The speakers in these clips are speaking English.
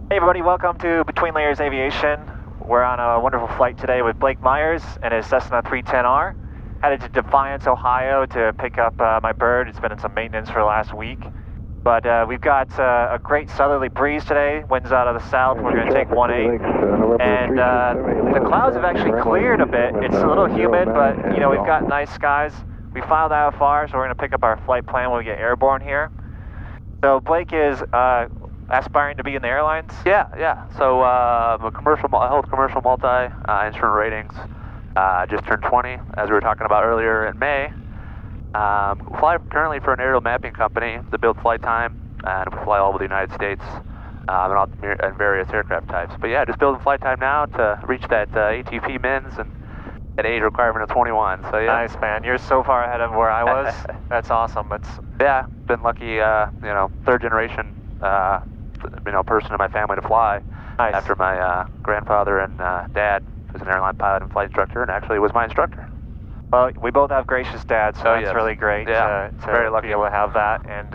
Hey everybody, welcome to Between Layers Aviation. We're on a wonderful flight today with Blake Myers and his Cessna 310R. Headed to Defiance, Ohio to pick up my bird. It's been in some maintenance for the last week. But we've got a great southerly breeze today. Winds out of the south. We're going to take 1-8. And the clouds have actually cleared a bit. It's a little humid, but you know, we've got nice skies. We filed out far, so we're going to pick up our flight plan when we get airborne here. So Blake is aspiring to be in the airlines? Yeah. So I'm I hold commercial multi instrument ratings. Just turned 20, as we were talking about earlier in May. Fly currently for an aerial mapping company that builds flight time, and we fly all over the United States and various aircraft types. But yeah, just building flight time now to reach that ATP mins and that age requirement of 21. So yeah. Nice, man. You're so far ahead of where I was. That's awesome. Yeah, been lucky. Third generation. Person in my family to fly. Nice. After my grandfather and dad was an airline pilot and flight instructor, and actually was my instructor. Well, we both have gracious dads, so that's really great to very lucky. be able to have that. And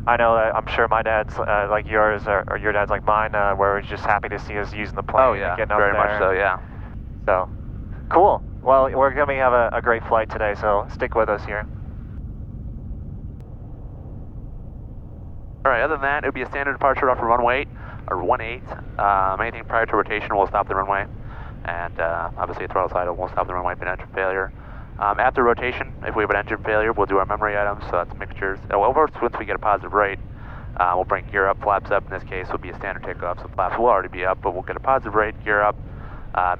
I know that I'm sure my dad's like yours, or your dad's like mine, where we're just happy to see us using the plane. Oh yeah, and getting up very there. much so, yeah. So, cool. Well, we're going to have a great flight today, so stick with us here. Alright, other than that, it would be a standard departure off of runway 8, or 18. Anything prior to rotation will stop the runway. And obviously a throttle slide will stop the runway if an engine failure. After rotation, if we have an engine failure, we'll do our memory items, so that's mixtures. Once we get a positive rate, we'll bring gear up, flaps up. In this case, will be a standard takeoff, so flaps will already be up, but we'll get a positive rate, gear up,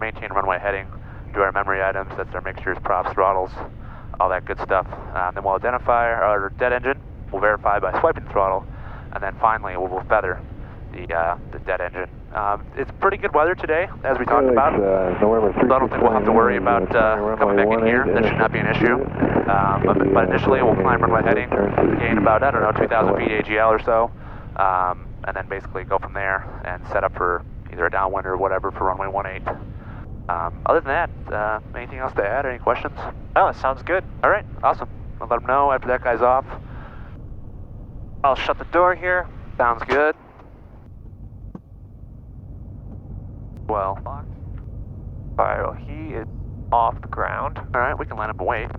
maintain runway heading, do our memory items, that's our mixtures, props, throttles, all that good stuff. Then we'll identify our dead engine, we'll verify by swiping the throttle, and then finally we'll feather the dead engine. It's pretty good weather today, as we talked about, so I don't think we'll have to worry about coming back in here. That should not be an issue. But initially we'll climb runway heading, gain about, 2,000 feet AGL or so, and then basically go from there and set up for either a downwind or whatever for runway 18. Other than that, anything else to add? Any questions? No, it sounds good. All right, awesome. I'll let them know after that guy's off. I'll shut the door here. Sounds good. Well. Alright, well, he is off the ground. Alright, we can line up and wait.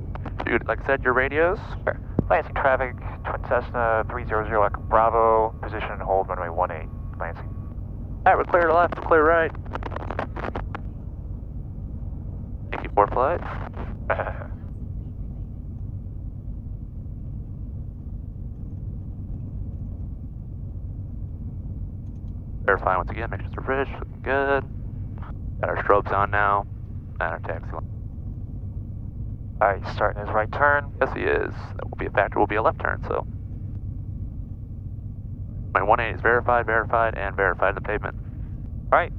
Dude, like I said, your radios? Sure. Lansing traffic, Twin Cessna 300 Echo Bravo, position and hold runway 18, Lansing. Alright, we're clear to left, clear right. Thank you for flight. Verify once again, make sure it's rich, looking good. Got our strobes on now, and our taxi line. Alright, he's starting his right turn. Yes, he is. That will be a factor, will be a left turn, so. My 18 is verified in the pavement. Alright,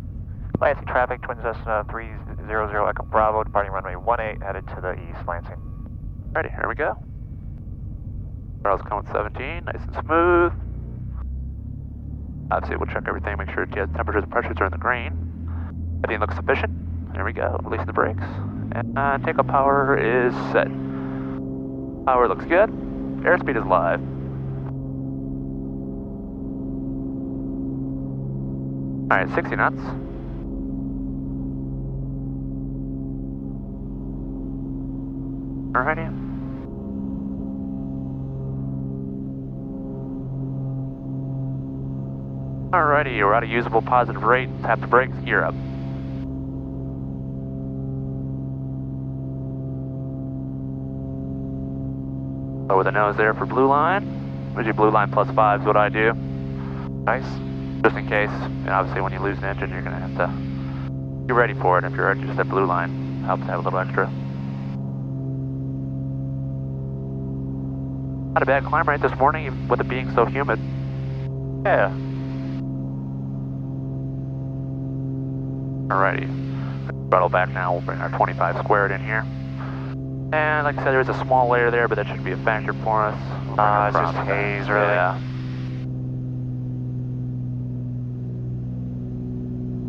Lansing traffic, Twin Cessna 300 Echo Bravo, departing runway 18, headed to the east, Lansing. Ready, here we go. Throttle's coming 17, nice and smooth. Obviously, we'll check everything, make sure temperatures and pressures are in the green. Everything looks sufficient. There we go, releasing the brakes. And takeoff power is set. Power looks good. Airspeed is live. Alright, 60 knots. Alrighty. Alrighty, we're at a usable positive rate. Tap the brakes, gear up. Lower the nose there for blue line. Usually blue line +5 is what I do. Nice. Just in case, and obviously when you lose an engine, you're gonna have to be ready for it. If you're just at blue line, helps to have a little extra. Not a bad climb rate this morning, even with it being so humid. Yeah. Alrighty, throttle back now, we'll bring our 25 squared in here. And like I said, there's a small layer there, but that shouldn't be a factor for us. It's just haze, really. Yeah.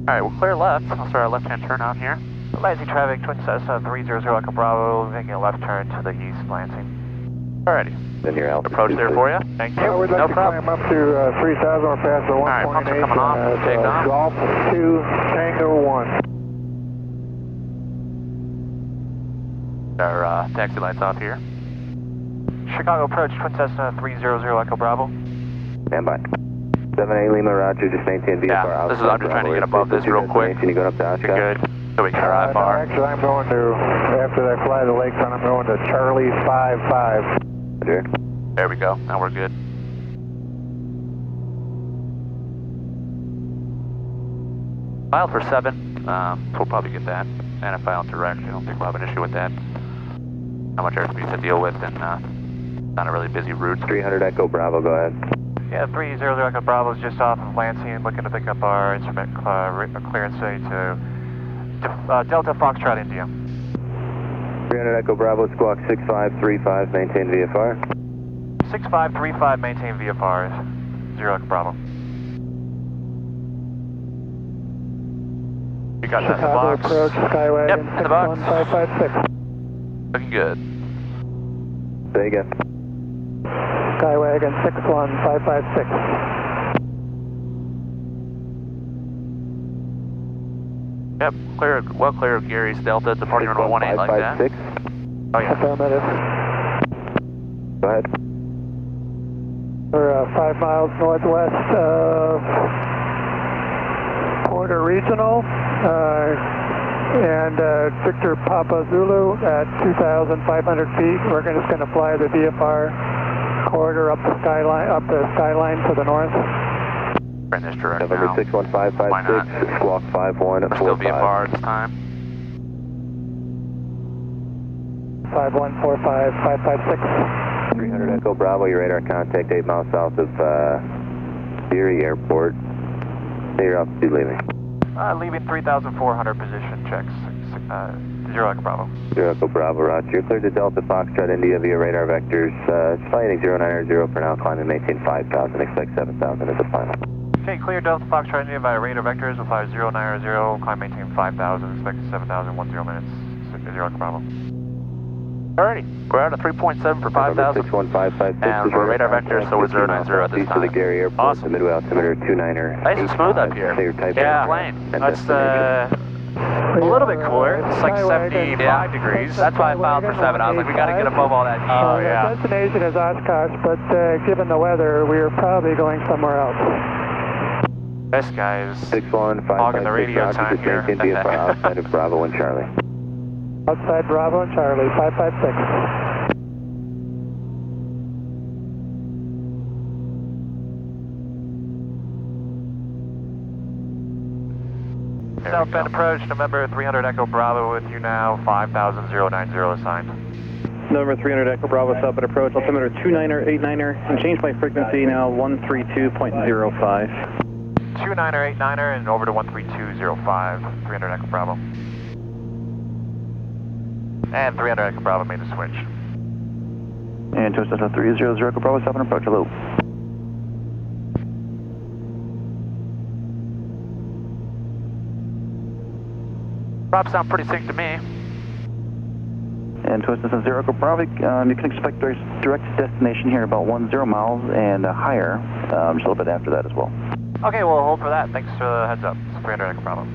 Alright, we'll clear left. I'll start our left-hand turn out here. Lansing traffic, Twin Cessna 300 Echo Bravo, making a left turn to the east, Lansing. Alrighty. Then your altitude. Approach there for you. Thank you. We'd like No to problem. climb up to 3,000. We're past the 1.8. right, pumps are coming off. Take off. Golf 2 Tango 1. Our taxi lights off here. Chicago approach, Twin Cessna 300 Echo Bravo. Stand by. 7A Lima, roger, just maintain VFR Yeah, outside. this is, I'm just trying to get above this real quick. Can you go up to Oscar? You're good. So we can get our No, IFR. actually, I'm going to, after I fly the lakefront, I'm going to Charlie 55. Roger. There we go. Now we're good. Filed for 7. We'll probably get that. And a filed direct. I don't think we'll have an issue with that. Not much airspeed to deal with, and not a really busy route. 300 Echo Bravo, go ahead. Yeah, 300 Echo Bravo is just off of Lansing, looking to pick up our instrument clearance to Delta Foxtrot, India. 300 Echo Bravo, squawk 6535, maintain VFR. 6535, maintain VFR, 0 Echo Bravo. You got that in the Chicago box. approach, Skywagon Yep, in the box. 61556. Looking good. Say again. Skywagon 61556. Yep, clear, well clear of Gary's Delta, departing runway 18 like that. 556. Oh yeah. Affirmative. Go ahead. We're 5 miles northwest of Porter Regional, and Victor Papa Zulu at 2,500 feet. We're just going to fly the VFR corridor up the skyline to the north. We're in this direction November now. 61556, squawk 5145. Still VFR at this time. 5145556. 300 Echo Bravo, your radar contact 8 miles south of Erie Airport. Say your altitude leaving. Leaving 3,400 position checks, 0 Echo Bravo. 0 Echo Bravo, roger. You're cleared to Delta Foxtrot India via radar vectors. Flying 0900 for now, climbing maintain 5,000, expect 7,000 as the final. Okay, clear Delta Foxtrot India via radar vectors, we'll fly 090, climb maintain 5,000, expect 7,000, 10 minutes, 0 Echo Bravo. Alrighty, we're at a 3.7 for 5,000. 61556. And we're radar vector, so we're 090 at this East of the time. Gary Airport, Awesome. the midway altimeter 29er. Nice and smooth up here. Clear type Yeah, aircraft plane. and That's destination. a little bit cooler, it's like Skywagon. 75 degrees. That's why I filed for 7. I was like, we gotta get above all that heat. Oh, The yeah. destination is Oshkosh, but given the weather, we are probably going somewhere else. This guy is 61556, hogging the radio roger, time just here. maintain VFR outside of Bravo and Charlie. Outside Bravo and Charlie, 556. Southbound approach, November 300 Echo Bravo with you now, 5,090 assigned. November 300 Echo Bravo, southbound approach, altimeter 29er, and change my frequency now 132.05. 29er, 89er, and over to 13205, 300 Echo Bravo. And 300 Echo Bravo made the switch. And Twin Cessna 300 Echo Bravo, southbound approach, hello. Props sound pretty sick to me. And Twin Cessna 0 Echo Bravo, you can expect direct destination here about 10 miles and higher, just a little bit after that as well. Okay, we'll hold for that. Thanks for the heads up. It's 300 Echo Bravo.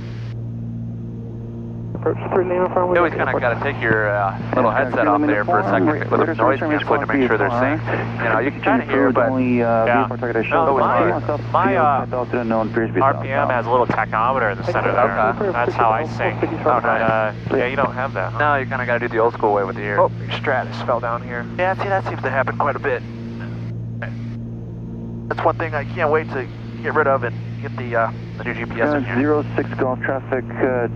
Approach 3 Lima from You always kind of got to take your little headset off there for a second with a noise canceling to make sure they're synced. You know, you can kind of hear it, but Yeah. No, my RPM RPM has a little tachometer in the center there. Okay. That's how I sync. But, yeah, you don't have that, huh? no, you kind of got to do the old school way with the ear. Oh, your Stratus fell down here. Yeah, see, that seems to happen quite a bit. That's one thing I can't wait to get rid of and get the new GPS in here. 06 Golf traffic.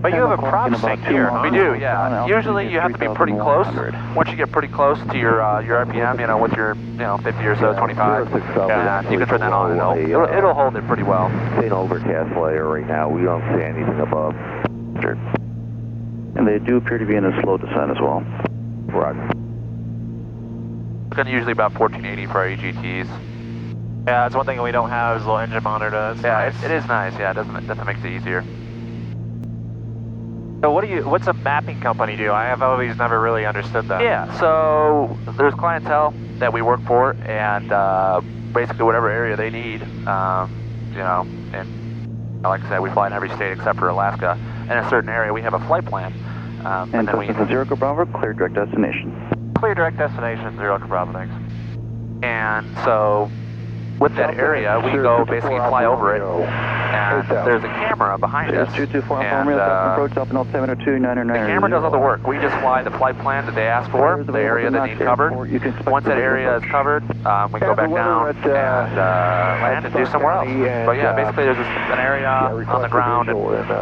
But you have a prop sync here, huh? We do, yeah. Usually you have to be pretty close. Once you get pretty close to your RPM, you know, with your 50 or so, 25, yeah, you can turn that on and it'll hold it pretty well. It's an overcast layer right now. We don't see anything above. Sure. And they do appear to be in a slow descent as well. Roger. Looking usually about 1480 for our EGTs. Yeah, that's one thing we don't have is a little engine monitor. That's Yeah, nice. it is nice. Yeah, it definitely makes it easier. So what's a mapping company do? I have always never really understood that. Yeah, so there's clientele that we work for, and basically whatever area they need, you know, and like I said, we fly in every state except for Alaska. In a certain area, we have a flight plan. And then we... Zero Bravo, clear direct destination. Clear direct destination, 0 Bravo, thanks. And so with that area, we go basically fly over it, and there's a camera behind us. 224 and, approach up in altimeter 299. The camera does all the work. We just fly the flight plan that they asked for, the area that needs covered. Once that area is covered, we go back down and land and do somewhere else. But yeah, basically there's an area on the ground, and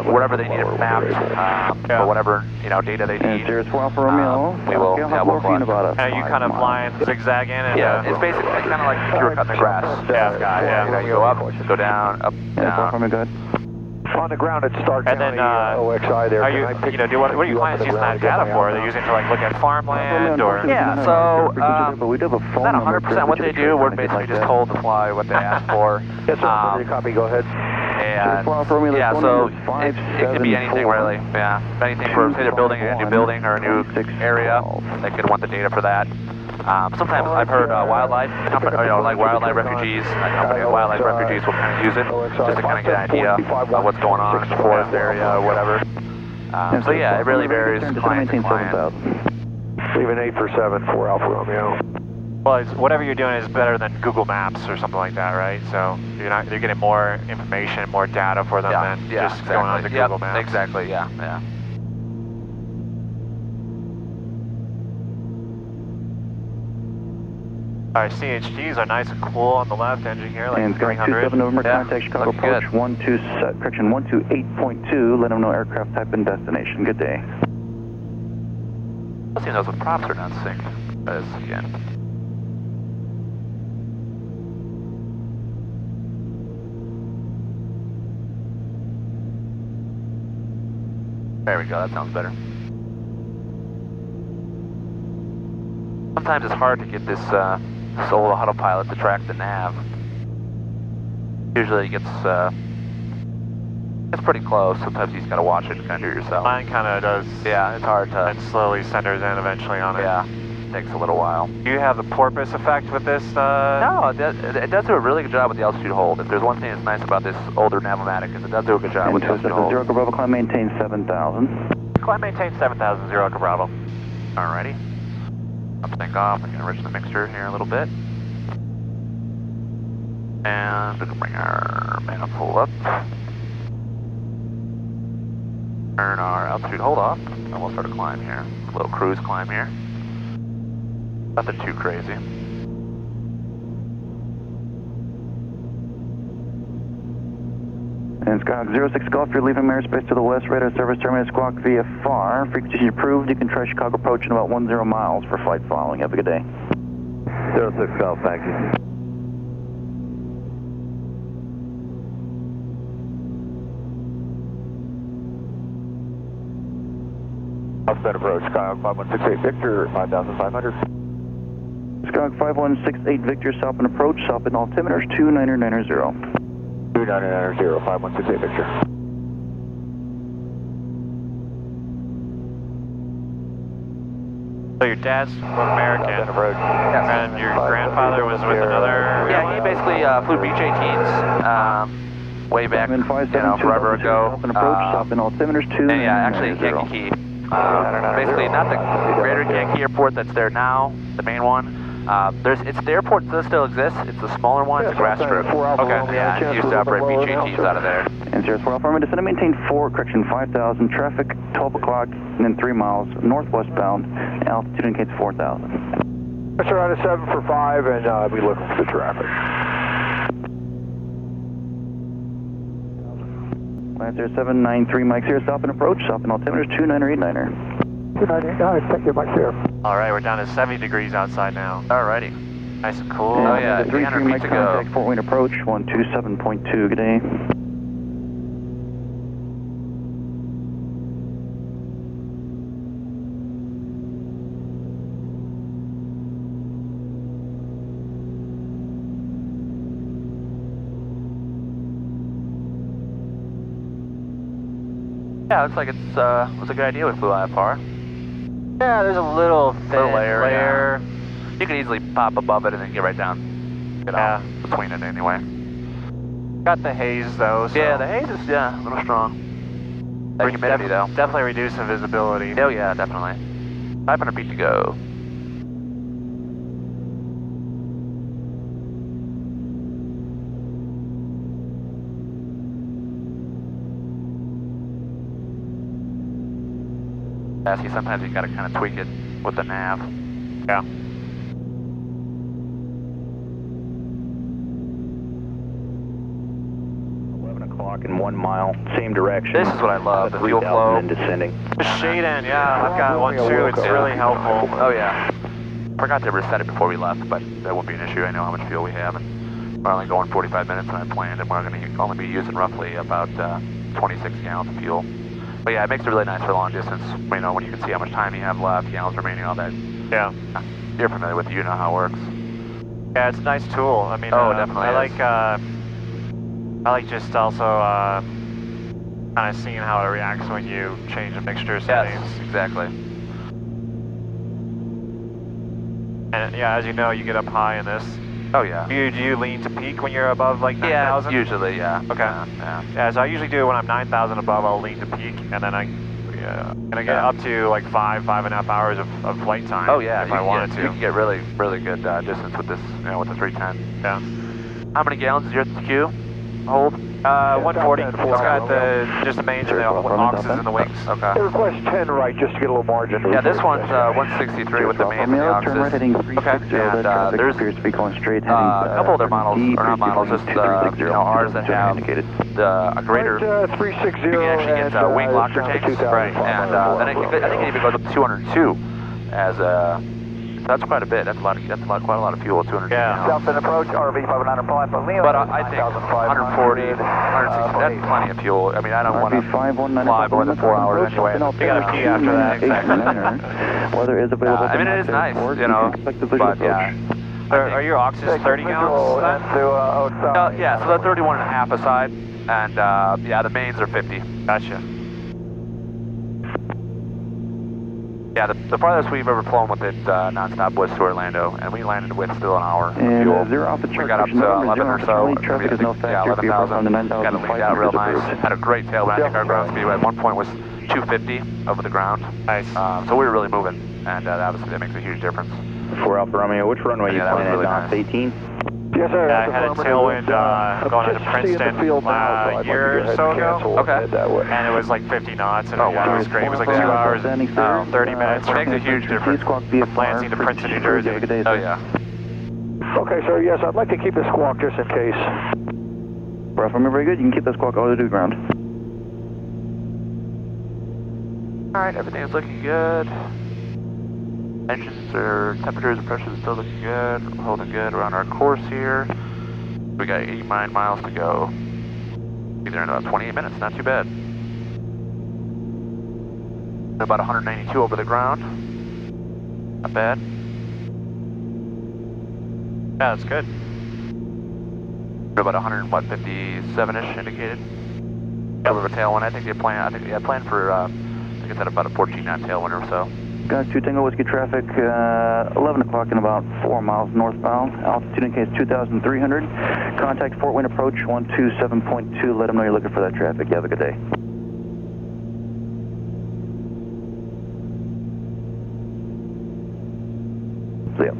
wherever they need it mapped, or whatever data they need, we will fly. You kind of flying zigzagging? And, yeah, it's basically kind of like if you were cutting the grass. Yeah, you go up, go down, up, down. On the ground at Stark and then, OXI there. Are you, what are your clients using that data for? Are they using it to like look at farmland or? Yeah, so not 100% what they do. We're basically just told to fly what they asked for. Yes, sir. Copy. Go ahead. And yeah, so it could be anything really. Yeah, anything for say they're building a new building or a new area, they could want the data for that. Sometimes I've heard wildlife company, like wildlife refugees, a company of wildlife refugees will kind of use it just to kind of get an idea of what's going on in the forest area or whatever. So yeah, it really varies client to client. Leaving 8 for 7 for Alpha Romeo. Well, whatever you're doing is better than Google Maps or something like that, right? So you're getting more information, more data for them than just going on to Google Maps. Exactly. Yeah. Alright, CHGs are nice and cool on the left, engine here, like and 300. 27 November, contact Chicago approach, 128.2, let them know aircraft type and destination. Good day. Let's see those with props are not sync. Again. There we go, that sounds better. Sometimes it's hard to get this old autopilot to track the nav. Usually it gets pretty close. Sometimes you just gotta watch it and kind of do it yourself. Mine kind of does. Yeah, it's hard to... And slowly centers in eventually on it. Yeah, it takes a little while. Do you have the porpoise effect with this? No, it does do a really good job with the altitude hold. If there's one thing that's nice about this older Navomatic is it does do a good job with the altitude hold. Zero Bravo, climb maintain 7,000. Climb maintain 7,000, 0 Bravo. Alrighty. Up sync off, I'm going to enrich the mixture here a little bit. And we can bring our manifold up. Turn our altitude hold off, and we'll start a climb here. A little cruise climb here. Nothing too crazy. And Skyhawk 06 Golf, you're leaving airspace to the west, radar service terminus squawk VFR. Frequency approved, you can try Chicago approach in about 10 miles for flight following. Have a good day. 06 Golf, thank you. Offset approach, Skyhawk 5168 Victor, 5,500. Skyhawk 5168 Victor, southbound approach, southbound altimeters 2990. 2990, 5168 Victor. So your dad's American, and your grandfather was with another... Yeah, he basically flew Beech 18s way back, forever ago. And yeah, actually KIGQ. Basically not the greater KIGQ airport that's there now, the main one. It's the airport that still exists. It's a smaller one. It's a grass strip. Okay. Yeah, he used to operate Beech 18s out of there. And 04 Alpha, descend and maintain 5,000. Traffic 12 o'clock and then 3 miles northwest bound. Altitude indicates 4,000. Pressure out of 7 for 5, and I'll be looking for the traffic. Lancer 793 Mike here, southbound approach, southbound altimeters 2989er. 298, thank you, Mike here. Alright, we're down to 70 degrees outside now. Alrighty. Nice and cool. Oh yeah, 300 feet to go. Contact Fort Wayne approach, 127.2, good day. Yeah, looks like it was a good idea we flew that far. Yeah, there's a little thin layer, layer. yeah. You can easily pop above it and then get right down. Get out between it anyway. Got the haze though. So Yeah, the haze is a little strong. That humidity though. Definitely reducing visibility. Oh yeah, definitely. 500 feet to go. Yeah, see, sometimes you gotta kind of tweak it with the nav. Yeah. In 1 mile, same direction. This is what I love, the fuel flow. And descending. The shading, yeah, I've got one too. It's really helpful. Oh yeah. Forgot to reset it before we left, but that won't be an issue. I know how much fuel we have, and we're only going 45 minutes, and I planned, and we're going to only be using roughly about 26 gallons of fuel. But yeah, it makes it really nice for long distance. You know, when you can see how much time you have left, gallons remaining, all that. Yeah. You're familiar with it, you know how it works. Yeah, it's a nice tool. I mean, definitely. I like just also kind of seeing how it reacts when you change the mixture settings. Yes, exactly. And yeah, as you know, you get up high in this. Oh yeah. Do you lean to peak when you're above like 9,000? Yeah, usually, yeah. Okay. Yeah, so I usually do it when I'm 9,000 above, I'll lean to peak, and then I get up to like 5.5 hours of flight time. Oh yeah, if I wanted to. You can get really, really good distance with this, with the 310. Yeah. How many gallons is your Q hold? 140. It's got just the mains and the oxes and the wings. Okay. Request 10 right, just to get a little margin. Yeah, this one's 163 with the mains and the oxes. Turn right heading 360. Okay. And there's appears to be going straight heading. a couple other models, or not models, just ours that have a greater. 360. You can actually get wing locker tanks, right? And then I think it even goes up to 202 as a. That's quite a bit. That's quite a lot of fuel. 200. Yeah. Southend approach, RV 509 Prime. But I think 140, 160. That's plenty of fuel. I mean, I don't want to fly more than 4 hours anyway. You got a key after that. Exactly. Weather is available. I mean, it is nice, but yeah. Are your oxes 30 gallons? Yeah, so they're 31 and a half aside, and yeah, the mains are 50. Gotcha. Yeah, the farthest we've ever flown with it nonstop was to Orlando, and we landed with still an hour of fuel. Zero off the We got up to 11 or so. Traffic is no factor. 11,000. Got it leaned out real nice. Had a great tailwind. I think our ground speed at one point was 250 over the ground. Nice. So we were really moving, and obviously that makes a huge difference. For Alpha Romeo, which runway you flying really at? nice. 18? Yes, sir. I had a tailwind going into Princeton a year or so ago. Okay. And it was like 50 knots, and Oh, wow. it was great. It was like 2 hours, 30 minutes. Makes a huge difference. From Lansing to Princeton, New Jersey. Oh yeah. Okay, sir. Yes, I'd like to keep the squawk just in case. Rough, very good. You can keep that squawk all the way to the ground. All right, everything's looking good. Engines or temperatures and pressures are still looking good. We're holding good. We're on our course here. We got 89 miles to go. Be there in about 28 minutes. Not too bad. About 192 over the ground. Not bad. Yeah, that's good. We're about 157-ish indicated. Over a tailwind. I think they plan for. I think it's at about a 14 knot tailwind or so. Got 2 Tango Whiskey traffic, 11 o'clock in about 4 miles northbound. Altitude indicates 2,300. Contact Fort Wayne approach 127.2. Let them know you're looking for that traffic. You have a good day. See ya.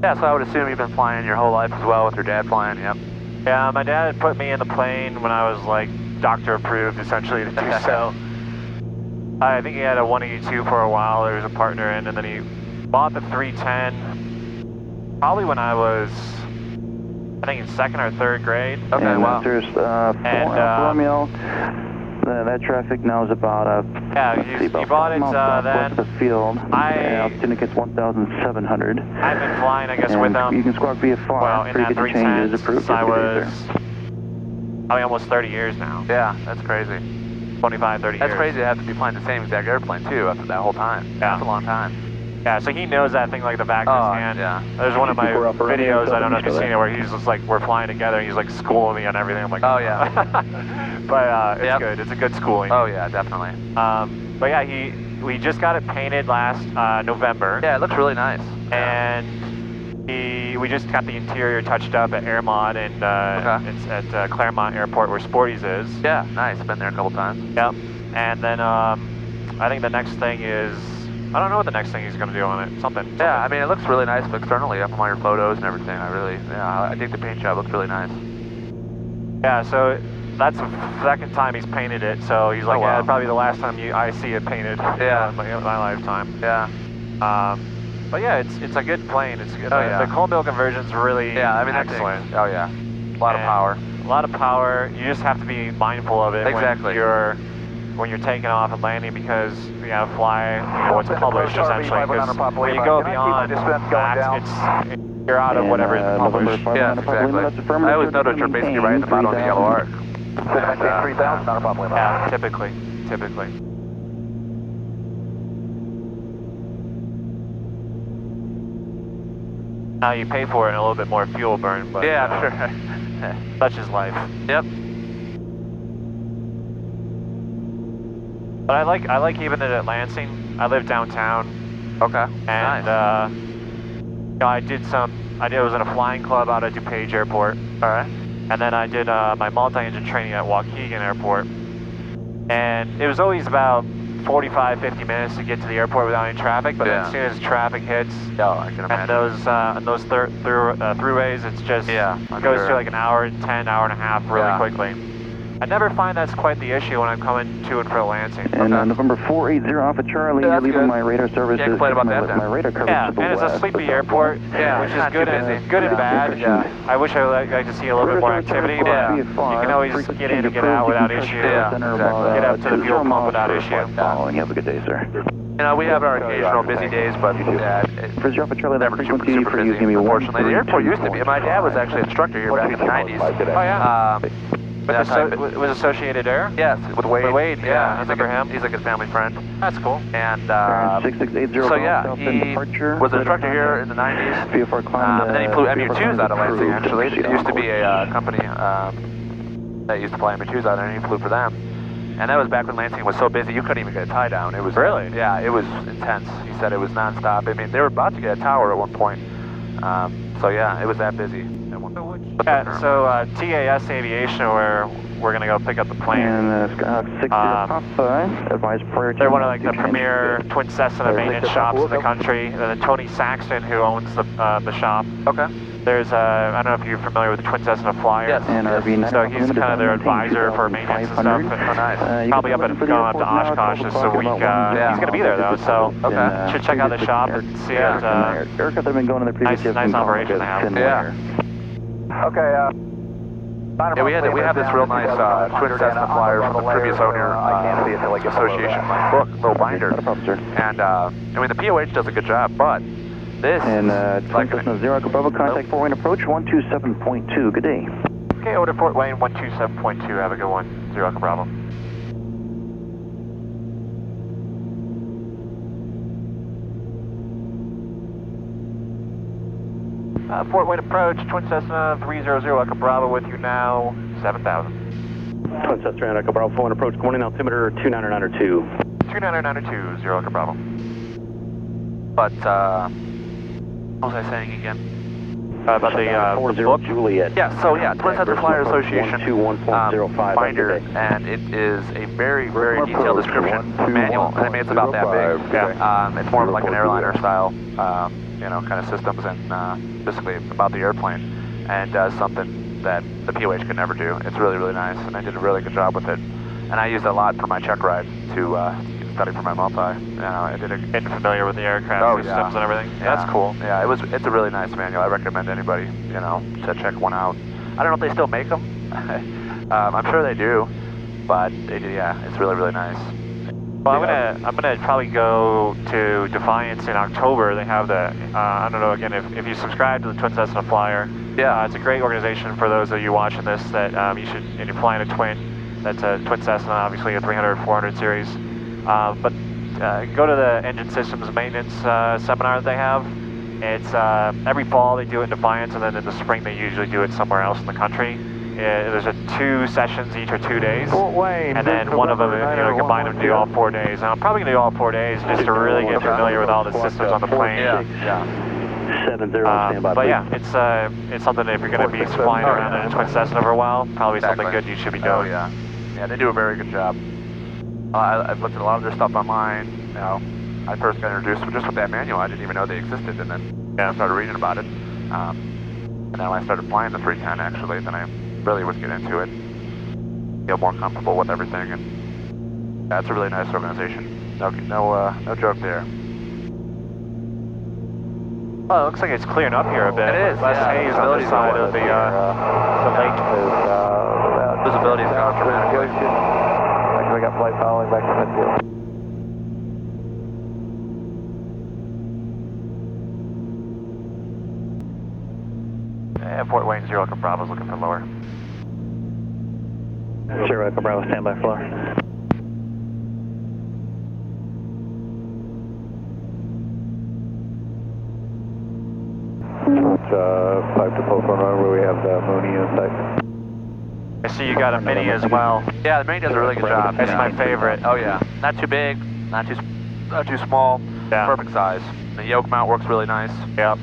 Yeah, so I would assume you've been flying your whole life as well with your dad flying, yep. Yeah, my dad had put me in the plane when I was like doctor approved essentially to do so. I think he had a 182 for a while, there was a partner in, and then he bought the 310 probably when I was, I think in 2nd or 3rd grade. Okay, and wow. There's 4 Alpha Romeo. That traffic now is about you bought it then. The field. Altitude indicates 1,700. I've been flying, I guess, with them. You can squawk VFR. Well, in that 310 since I was probably almost 30 years now. Yeah, that's crazy. 25, 30 years. That's crazy to have to be flying the same exact airplane too after that whole time. Yeah. That's a long time. Yeah, so he knows that thing like the back of his hand. Yeah. There's one of my Keep her up around videos, here, I don't know if you've so seen it, where he's just like, we're flying together, and he's like schooling me on everything. I'm like, Oh, yeah. but it's Yep. good. It's a good schooling. Oh, yeah, definitely. But yeah, we just got it painted last November. Yeah, it looks really nice. And we just got the interior touched up at AirMod and it's at Claremont Airport where Sporty's is. Yeah, nice. Been there a couple times. Yep. And then I think the next thing is, I don't know what the next thing he's going to do on it. Something. Yeah, I mean, it looks really nice externally up on your photos and everything. I dig the paint job. It looks really nice. Yeah, so that's the second time he's painted it. So he's like, Oh, wow. yeah, probably the last time I see it painted. Yeah. In my lifetime. Yeah. But yeah, it's a good plane. It's good. Oh, yeah. The cone bill conversion's really excellent. Oh, yeah. A lot of power. A lot of power. You just have to be mindful of it Exactly. when you're taking off and landing, because you gotta fly what's published essentially. Because when you go beyond that, you're out of whatever's published. Yeah, exactly. I always notice you're basically right at the bottom of the yellow arc. 3,000, not a problem. Yeah, typically. Now you pay for it in a little bit more fuel burn, but Yeah, I'm sure. such is life. Yep. But I like keeping it at Lansing. I live downtown. Okay. And Nice. you know, I was in a flying club out at DuPage Airport. All right. And then I did my multi-engine training at Waukegan Airport. And it was always about 45, 50 minutes to get to the airport without any traffic, but Yeah. as soon as traffic hits, Oh, I can imagine. and those throughways, it's just, Yeah, it I'm goes sure. through like an hour and 10, hour and a half really Yeah. quickly. I never find that's quite the issue when I'm coming to and from Lansing. And November 480 Alpha Charlie, Yeah, you're that's leaving good. my radar services. Can't complain about that then. My radar coverage Yeah, to the and it's a west, sleepy the airport, Yeah, which it's is not too good busy. and, good and bad. Yeah. I wish I would like to see a little bit more activity, but you can always get in and get out without issue. Yeah, exactly. Get up to the fuel pump without issue. Following. Have a good day, sir. You know, we have our occasional busy days, but For Alpha Charlie, that never frequency super for you is busy, going to be unfortunately. The airport used to be. My dad was actually an instructor here back in the 90s. Oh yeah. With Was Associated Air? Yes, with Wade. With Wade, yeah, I he's like remember him. He's like a family friend. That's cool. And 6680 so yeah, Southend he departure. was an instructor here in the 90s. VFR climb. And then he flew VFR MU2s climb out of Lansing, approved. actually. Proceed It used to on be a company that used to fly MU2s out there, and he flew for them. And that was back when Lansing was so busy, you couldn't even get a tie down. It was Really? Yeah, it was intense. He said it was nonstop. I mean, they were about to get a tower at one point. So yeah, it was that busy at one point. Yeah, so TAS Aviation, where we're gonna go pick up the plane. And Skyhawk 60 Papa, advised prior to... They're one of like the premier Twin Cessna maintenance shops in the country. And then Tony Saxton, who owns the shop. Okay. There's I don't know if you're familiar with the Twin Cessna Flyer. Yes. And RV So he's kind of their advisor for maintenance and stuff. Oh, nice. Probably up and going up to Oshkosh this a week. He's gonna be there though, so Okay. should check out the shop and see it. Aircraft that have been going in the previous Nice operation they have. Yeah. Okay, Yeah, we have this real nice Twin Cessna Flyer from the previous owner association book, little binder. Not a problem, sir. And I mean, the POH does a good job, but this And Twin like Cessna 0 Echo Bravo, contact 4-wing approach 127.2. Good day. Okay, over to Fort Wayne 127.2. Have a good one. 0 Echo Bravo. Fort Wayne approach, Twin Cessna 300 Echo Bravo with you now, 7,000. Twin Cessna Echo Bravo 4 approach, good morning, altimeter 2992. 2992, 0 Echo Bravo. But what was I saying again? About the book? Juliet. Yeah, so yeah, Twin Cessna Flyer Association 121.05 binder, and it is a very, very detailed description manual, and I mean, it's about that big. Yeah. It's more of like an airliner style, you know, kind of systems, and basically about the airplane, and does something that the POH could never do. It's really, really nice, and I did a really good job with it. And I used it a lot for my check ride to study for my multi. You know, I did Getting familiar with the aircraft systems and everything. Yeah. That's cool. Yeah, it's a really nice manual. I recommend anybody, you know, to check one out. I don't know if they still make them. I'm sure they do, but they do. Yeah, it's really, really nice. Well, I'm gonna probably go to Defiance in October. They have the I don't know, again, if you subscribe to the Twin Cessna Flyer, Yeah. it's a great organization for those of you watching this that you should, and you're flying a twin. That's a Twin Cessna, obviously a 300, 400 series. But go to the engine systems maintenance seminar that they have. It's every fall they do it in Defiance, and then in the spring they usually do it somewhere else in the country. There's 2 sessions each or 2 days, and then one of them, combine them to do all 4 days. And I'm probably going to do all 4 days just to really get familiar with all the systems on the plane. Yeah. 70, stand by. But yeah, it's something that if you're going to be flying around in a Twin Cessna for a while, probably something good you should be doing. Oh yeah. Yeah, they do a very good job. I've looked at a lot of their stuff online. I first got introduced just with that manual. I didn't even know they existed, and then I started reading about it. And then when I started flying the 310, actually, then I really would get into it, feel more comfortable with everything, and that's a really nice organization. No joke there. Well, it looks like it's clearing up here a bit. It is. Less haze on this side of the lake. Visibility is gone dramatically. We got flight following back to midfield. Fort Wayne, 0 Echo Bravo's looking for lower. 0 Echo Bravo, stand by floor. It's 5 to 4 runway, we have the Mooney in sight. I see you got a Mini as well. Yeah, the Mini does a really good job. That's my favorite. Oh yeah, not too big, not too small. Yeah. Perfect size. The yoke mount works really nice. Yep.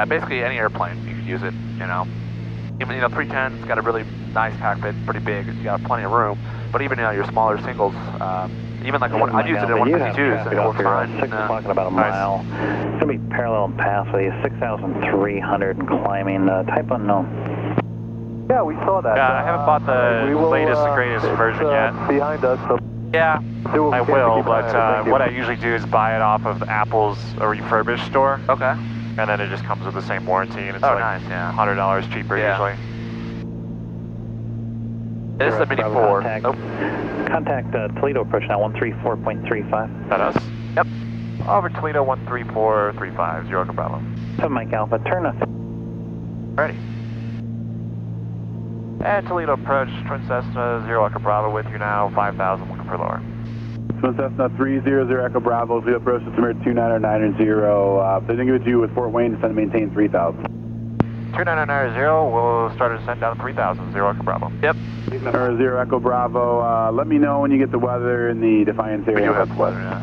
Basically any airplane you could use it. Even 310's got a really nice cockpit, pretty big. You got plenty of room. But even your smaller singles, even like I've used it in 152s and it works fine. 6 o'clock in about a mile. It's going to be parallel and path with you, 6,300 and climbing. Type unknown. Yeah, we saw that. Yeah, I haven't bought the latest and greatest version yet. Behind us, so yeah, I will, but what I usually do is buy it off of Apple's refurbished store. Okay. And then it just comes with the same warranty, and it's nice, yeah. $100 cheaper usually. This is a Mini 4. Contact Toledo approach now, 134.35. Is that us? Yep. Over Toledo, 13435, 0 Echo Bravo. 7 Mike Alpha, turn up. Ready. And Toledo approach, Twin Cessna, 0 Echo Bravo with you now, 5,000, looking for lower. Twin Cessna 300 Echo Bravo, we approach the Altimeter 29990. They didn't give it to you with Fort Wayne, descend to maintain 3,000. 29990, we'll start a descent down to 3,000, 0 Echo Bravo. Yep. 0 Echo Bravo, let me know when you get the weather in the Defiance area. We do have the weather, yeah.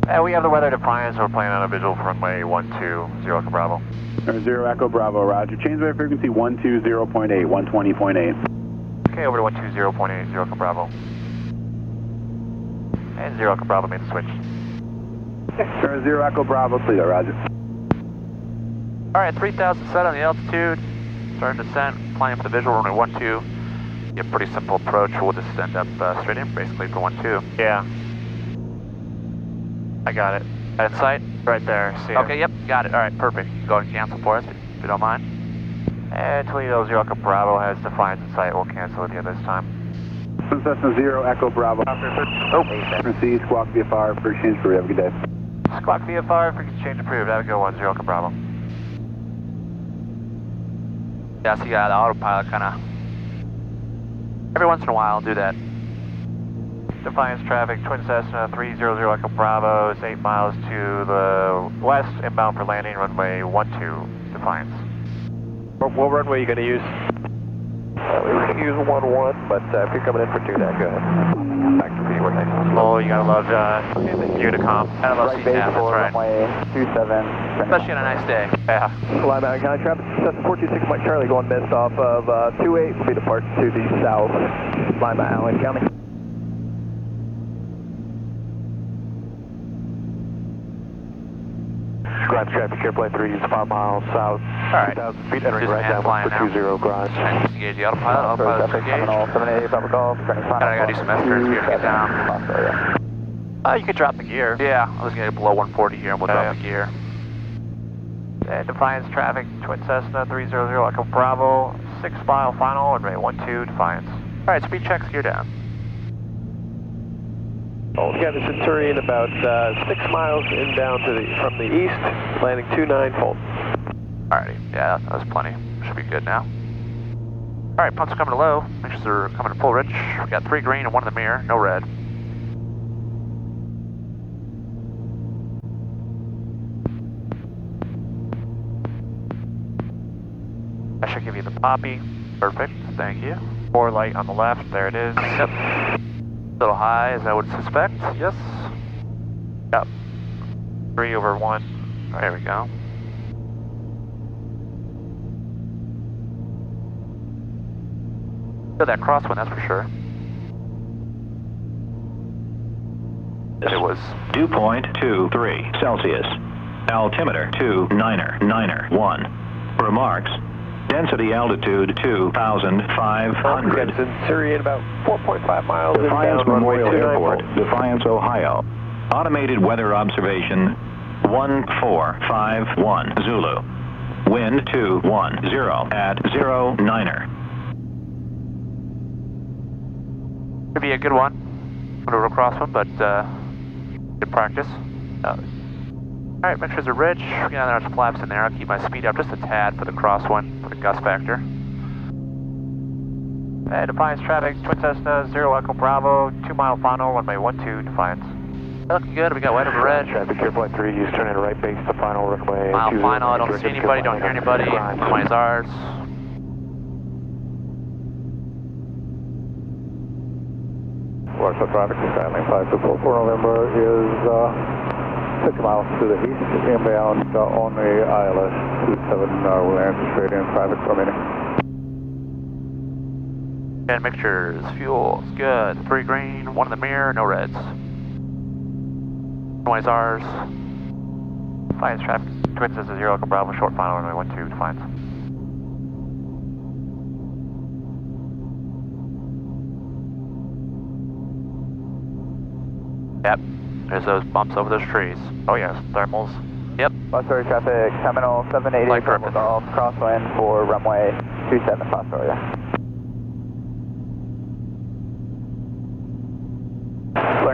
And we have the weather Defiance, we're playing on a visual for runway 12, 0 Echo Bravo. 0 Echo Bravo, roger. Change wave frequency 120.8, 120.8. Okay, over to 120.8, 0 Echo Bravo. And 0 Echo Bravo made the switch. 0 Echo Bravo, Toledo, roger. Alright, 3,000 set on the altitude. Starting descent, flying for the visual runway 12. Yeah, pretty simple approach. We'll just end up straight in basically for 12. Yeah. I got it. In sight? Right there, see it. Okay, yep, got it. Alright, perfect. Go ahead and cancel for us if you don't mind. And Toledo 0 Echo Bravo has Defiance in sight. We'll cancel with you this time. Twin Cessna 0 Echo Bravo. Oh. Proceed, squawk VFR, first change for you. Have a good day. Squawk VFR, frequency change approved. Have a good one, 0 Echo Bravo. Yeah, so the autopilot kind of, every once in a while, do that. Defiance traffic, Twin Cessna 300 Echo Bravo is 8 miles to the west, inbound for landing, runway 12, Defiance. What runway are you going to use? We were going to use 11, but if you're coming in for 29, go ahead. Back to P, we're nice and slow. Oh, you gotta love Unicom. Kind of love CTAF, that's right. Runway 27. Especially on a nice day. Yeah. Fly Mountain County traffic, Cessna 426 Mike Charlie going missed off of 28, will be departing to the south, Lima, Allen County. Ground traffic, airplane 3 is 5 miles south, 2,000 feet, entering right down for 20 garage. Trying to disengage the autopilot, autopilot's engaged. 78, Papa Golf, turning 5. I gotta do some S-turns here to get down. You could drop the gear. Yeah, I was gonna get below 140 here and we'll drop the gear. Defiance traffic, Twin Cessna 300 Echo Bravo, 6 mile final, runway 12, Defiance. Alright, speed checks, gear down. Yeah, the Centurion about 6 miles inbound from the east, landing 29 full. Alrighty, yeah, that was plenty. Should be good now. Alright, pumps are coming to low. Make sure they're coming to full rich. We got 3 green and 1 in the mirror, no red. That should give you the poppy. Perfect, thank you. 4 light on the left, there it is. Yep. A little high, as I would suspect. Yes. Yep. 3 over 1. There we go. Feel that crosswind, that's for sure. It was Dew point 23 Celsius. Altimeter 299.1. Remarks. Density altitude 2,500. Surrey at about 4.5 miles. Defiance Memorial Airport, Defiance, Ohio. Automated weather observation 1451 Zulu. Wind 210 at 09er. Could be a good one. A little crosswind, but good practice. Alright, make sure there's a ridge. Yeah, there's flaps in there. I'll keep my speed up just a tad for the crosswind, for the gust factor. Defiance traffic, Twin Cessna, 0 Echo Bravo, 2 mile final, runway 12, Defiance. Looking good, we got white over red. Traffic, airplane 3, use turn into right base to final, runway Mile 20. final, I don't see anybody, don't hear anybody. Runway's ours. Waterside traffic, Stanley 5244 November is 6 miles to the east, inbound on the ILS 27, we'll answer straight in, traffic remaining. And mixtures, fuel's good. 3 green, 1 in the mirror, no reds. Runway's ours. Defiance traffic, Twin Cessna 0 Echo Bravo, short final, runway 12, Defiance. Yep, there's those bumps over those trees. Oh yes, thermals. Yep. Foxtrot traffic, Terminal 780, Flight Thermal purpose. Golf, crosswind for runway 27, Foxtrot.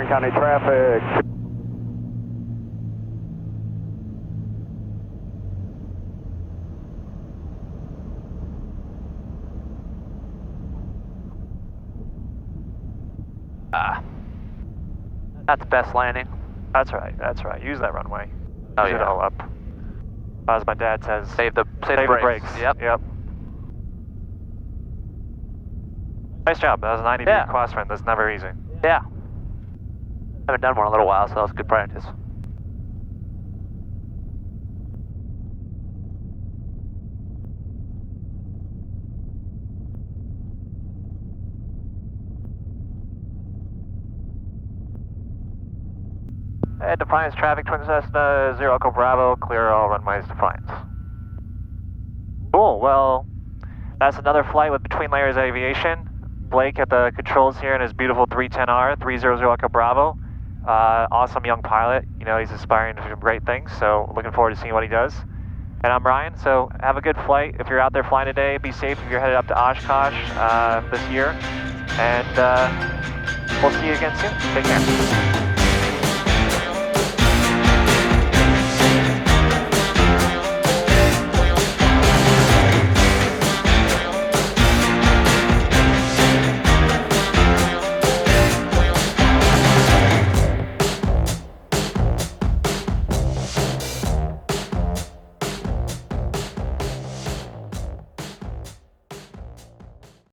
Lansing County traffic. That's the best landing. That's right, that's right. Use that runway. Oh, Use it yeah. all up. As my dad says, Save the save the brakes. Yep. Yep. Nice job. That was a 90 degree crosswind. That's never easy. Yeah. Haven't done one in a little while, so that was good practice. And Defiance traffic, Twin Cessna, 0 Echo Bravo, clear all runways, Defiance. Cool, well, that's another flight with Between Layers Aviation. Blake at the controls here in his beautiful 310R, 300 Echo Bravo. Awesome young pilot, you know, he's aspiring to some great things, so looking forward to seeing what he does. And I'm Ryan, so have a good flight. If you're out there flying today, be safe if you're headed up to Oshkosh this year. And we'll see you again soon. Take care.